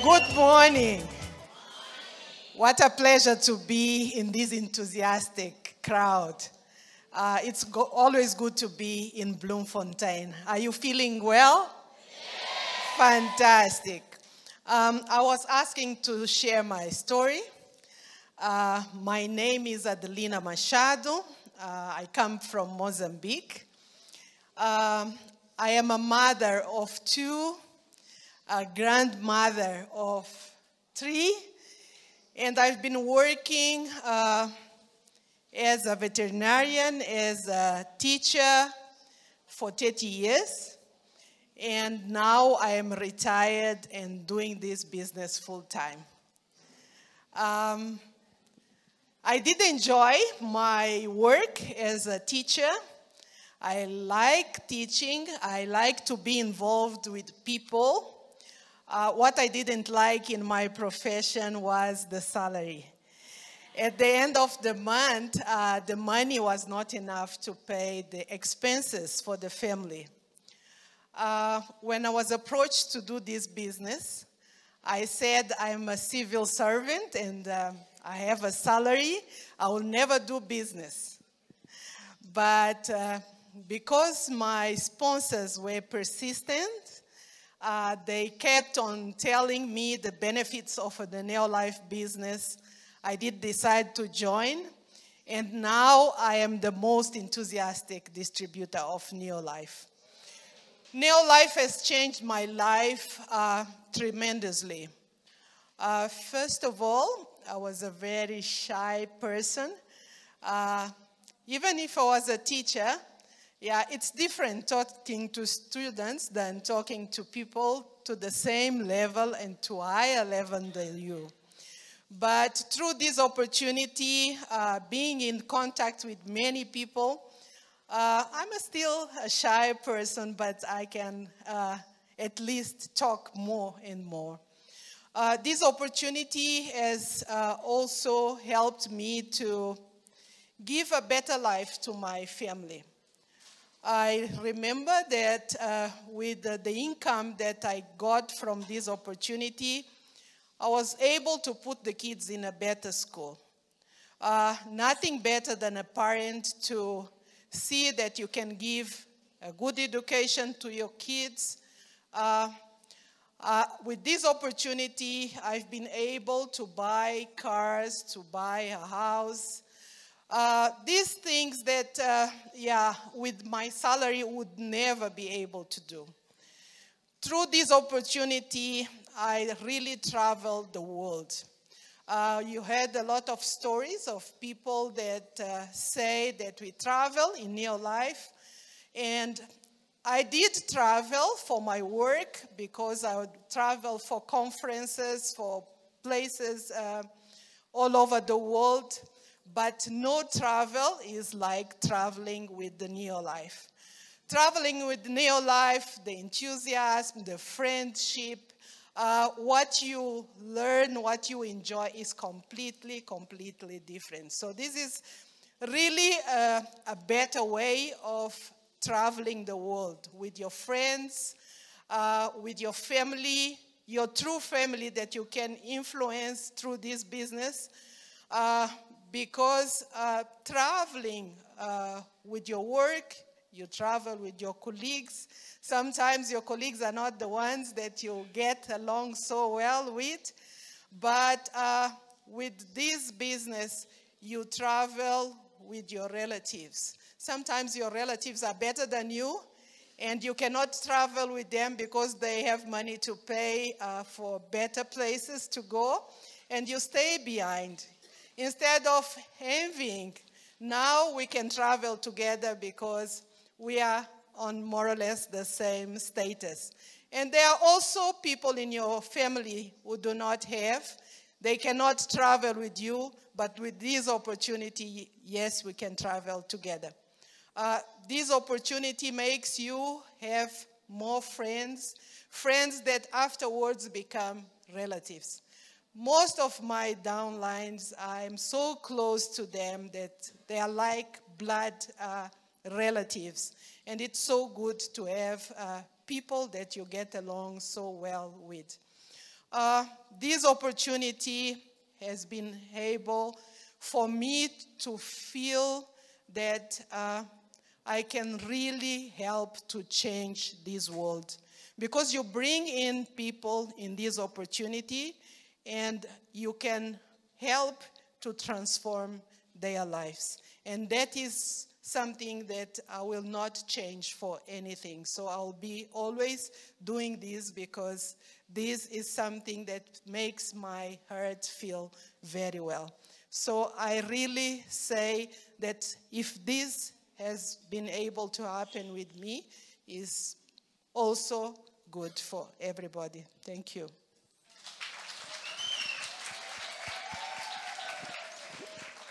Good morning. What a pleasure to be in this enthusiastic crowd. It's always good to be in Bloemfontein. Are you feeling well? Yes. Fantastic. I was asking to share my story. My name is Adelina Machado. I come from Mozambique. I am a mother of two, a grandmother of three, and I've been working as a veterinarian, as a teacher for 30 years. And now I am retired and doing this business full time. I did enjoy my work as a teacher. I like teaching. I like to be involved with people. What I didn't like in my profession was the salary. At the end of the month, the money was not enough to pay the expenses for the family. When I was approached to do this business, I said I'm a civil servant and I have a salary. I will never do business. But because my sponsors were persistent, they kept on telling me the benefits of the Neolife business. I did decide to join, and now I am the most enthusiastic distributor of Neolife. Neolife has changed my life tremendously. First of all, I was a very shy person. Even if I was a teacher, it's different talking to students than talking to people to the same level and to a higher level than you. But through this opportunity, being in contact with many people, I'm still a shy person, but I can at least talk more and more. This opportunity has also helped me to give a better life to my family. I remember that with the income that I got from this opportunity, I was able to put the kids in a better school. Nothing better than a parent to see that you can give a good education to your kids. With this opportunity, I've been able to buy cars, to buy a house. These things that, with my salary would never be able to do. Through this opportunity, I really traveled the world. You heard a lot of stories of people that say that we travel in Neolife. And I did travel for my work because I would travel for conferences, for places all over the world. But no travel is like traveling with the Neolife. Traveling with Neolife, the enthusiasm, the friendship, what you learn, what you enjoy is completely different. So this is really a better way of traveling the world with your friends, with your family, your true family that you can influence through this business. Because traveling with your work, you travel with your colleagues. Sometimes your colleagues are not the ones that you get along so well with. But with this business, you travel with your relatives. Sometimes your relatives are better than you, and you cannot travel with them because they have money to pay for better places to go, and you stay behind. Instead of envying, now we can travel together because we are on more or less the same status. And there are also people in your family who do not have. They cannot travel with you, but with this opportunity, yes, we can travel together. This opportunity makes you have more friends, friends that afterwards become relatives. Most of my downlines, I'm so close to them that they are like blood relatives. And it's so good to have people that you get along so well with. This opportunity has been able for me to feel that I can really help to change this world. Because you bring in people in this opportunity and you can help to transform their lives. And that is something that I will not change for anything. So I'll be always doing this because this is something that makes my heart feel very well. So I really say that if this has been able to happen with me, is also good for everybody. Thank you.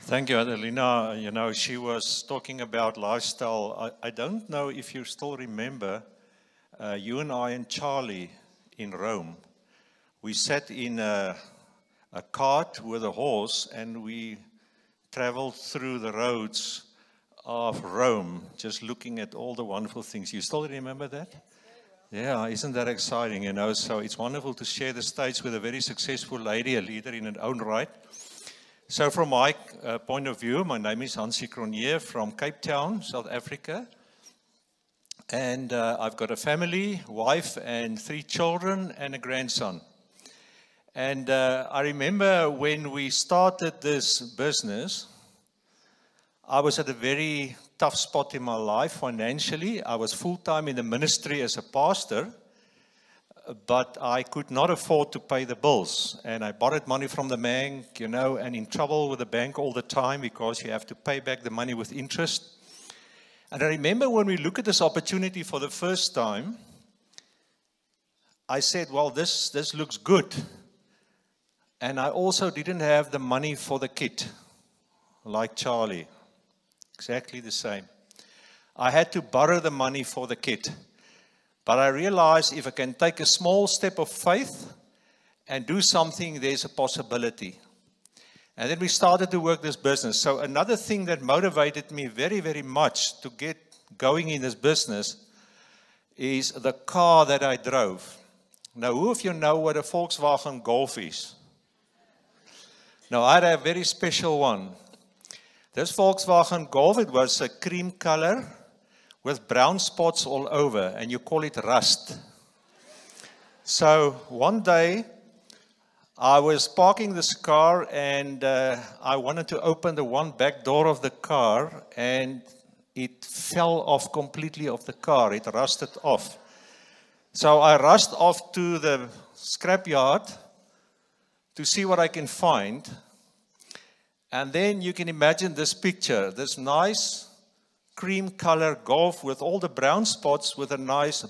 Thank you, Adelina. You know, she was talking about lifestyle. I don't know if you still remember, you and I and Charlie in Rome. We sat in a cart with a horse and we traveled through the roads of Rome, just looking at all the wonderful things. You still remember that? Yeah, isn't that exciting, you know? So it's wonderful to share the stage with a very successful lady, a leader in her own right. So from my point of view, my name is Hansie Cronje from Cape Town, South Africa. And I've got a family, wife, and 3 children and a grandson. And I remember when we started this business, I was at a very tough spot in my life financially. I was full-time in the ministry as a pastor, but I could not afford to pay the bills. And I borrowed money from the bank, you know, and in trouble with the bank all the time because you have to pay back the money with interest. And I remember when we looked at this opportunity for the first time, I said, well, this looks good. And I also didn't have the money for the kit, like Charlie. Exactly the same. I had to borrow the money for the kit. But I realized if I can take a small step of faith and do something, there's a possibility. And then we started to work this business. So another thing that motivated me very, very much to get going in this business is the car that I drove. Now, who of you know what a Volkswagen Golf is? Now, I had a very special one. This Volkswagen Golf, it was a cream color with brown spots all over, and you call it rust. So one day, I was parking this car, and I wanted to open the one back door of the car, and it fell off completely off the car. It rusted off. So I rushed off to the scrapyard to see what I can find. And then you can imagine this picture, this nice cream color Golf with all the brown spots with a nice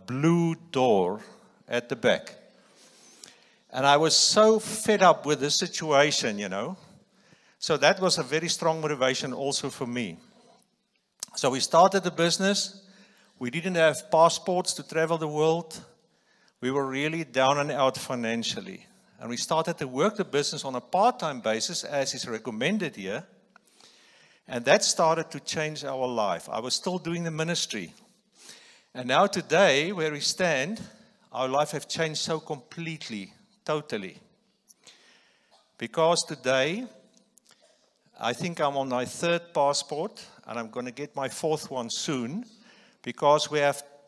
blue door at the back. And I was so fed up with this situation, you know. So that was a very strong motivation also for me. So we started the business. We didn't have passports to travel the world. We were really down and out financially. And we started to work the business on a part-time basis, as is recommended here. And that started to change our life. I was still doing the ministry. And now today, where we stand, our life has changed so completely, totally. Because today, I think I'm on my 3rd passport, and I'm going to get my 4th one soon, because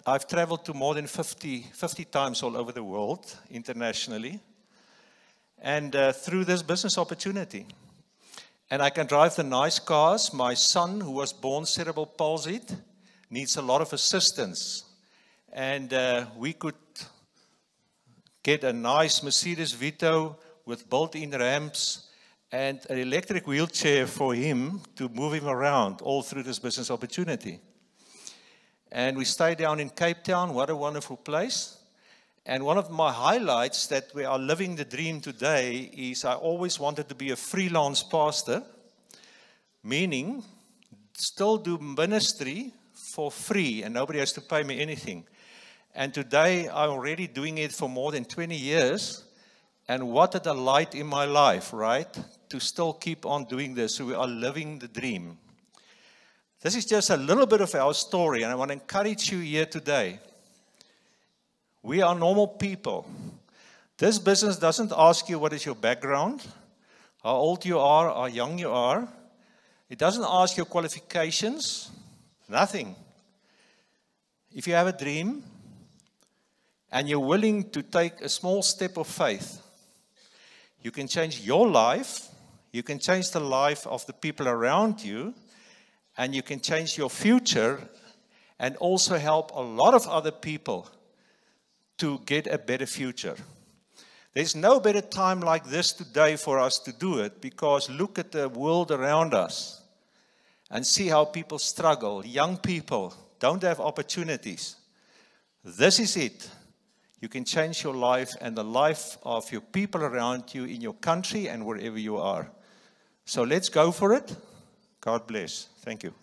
I've traveled to more than 50 times all over the world, internationally. And through this business opportunity. And I can drive the nice cars. My son, who was born cerebral palsied, needs a lot of assistance. And we could get a nice Mercedes Vito with built-in ramps and an electric wheelchair for him to move him around all through this business opportunity. And we stayed down in Cape Town. What a wonderful place. And one of my highlights that we are living the dream today is I always wanted to be a freelance pastor, meaning still do ministry for free and nobody has to pay me anything. And today I'm already doing it for more than 20 years. And what a delight in my life, right? To still keep on doing this. So we are living the dream. This is just a little bit of our story, and I want to encourage you here today. We are normal people. This business doesn't ask you what is your background, how old you are, how young you are. It doesn't ask your qualifications, nothing. If you have a dream and you're willing to take a small step of faith, you can change your life, you can change the life of the people around you, and you can change your future and also help a lot of other people to get a better future. There's no better time like this today for us to do it, because look at the world around us and see how people struggle. Young people don't have opportunities. This is it. You can change your life and the life of your people around you in your country and wherever you are. So let's go for it. God bless. Thank you.